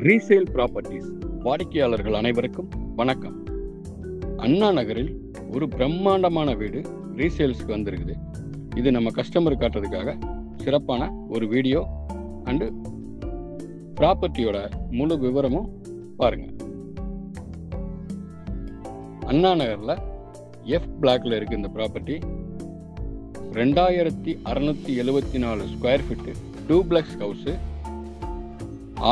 Resale properties வாடிக்கையாளர்கள் அனைவருக்கும் வணக்கம். அண்ணா நகரில் ஒரு பிரம்மாண்டமான வீடு ரீசேல்ஸ்க்கு வந்திருக்குது. இது நம்ம கஸ்டமர் காட்டுறதுக்காக சிறப்பான ஒரு வீடியோ அண்டு ப்ராப்பர்ட்டியோட முழு விவரமும் பாருங்க. அண்ணா நகரில் எஃப் பிளாக்ல இருக்கு இந்த property. 2674 square feet duplex house,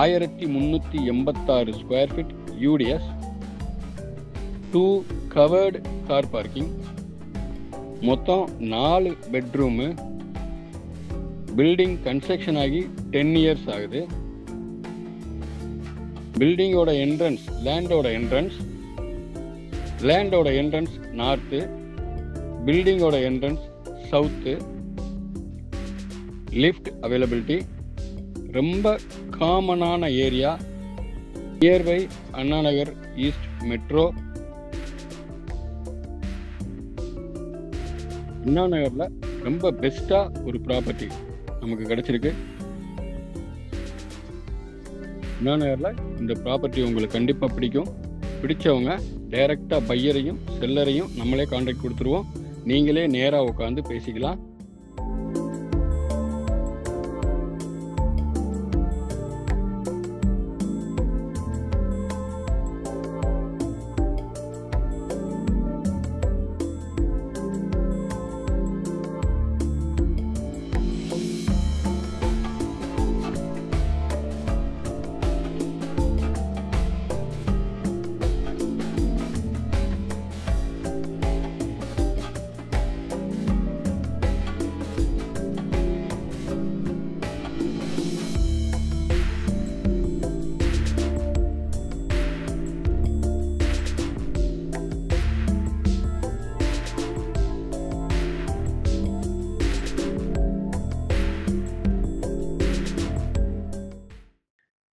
1386 square feet UDS, 2 covered car parking, மொத்தம் 4 பெட்ரூமு. பில்டிங் கன்ஸ்ட்ரக்ஷன் ஆகி 10 இயர்ஸ் ஆகுது. பில்டிங்கோட என்ட்ரன்ஸ் லேண்டோட என்ட்ரன்ஸ் நார்த்து, பில்டிங்கோட என்ட்ரன்ஸ் சவுத்து. லிஃப்ட் அவைலபிலிட்டி, ரொம்ப காமனான area, nearby Anna Nagar east metro. Anna நகர்ல ரொம்ப பெஸ்டா ஒரு ப்ராப்பர்ட்டி நமக்கு கிடைச்சிருக்கு. அண்ணா நகர்ல இந்த ப்ராப்பர்ட்டி உங்களுக்கு கண்டிப்பா பிடிக்கும். பிடிச்சவங்க டைரக்டா பையரையும் செல்லரையும் நம்மளே கான்டாக்ட் கொடுத்துருவோம். நீங்களே நேரா உட்காந்து பேசிக்கலாம்.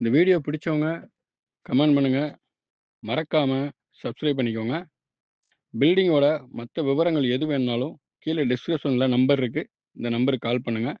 இந்த வீடியோ பிடிச்சவங்க கமெண்ட் பண்ணுங்க, மறக்காம சப்ஸ்கிரைப் பண்ணிக்கோங்க. பில்டிங்கோட மற்ற விவரங்கள் எது வேணுனாலும் கீழே டிஸ்கிரிப்ஷனில் நம்பர் இருக்கு, இந்த நம்பருக்கு கால் பண்ணுங்க.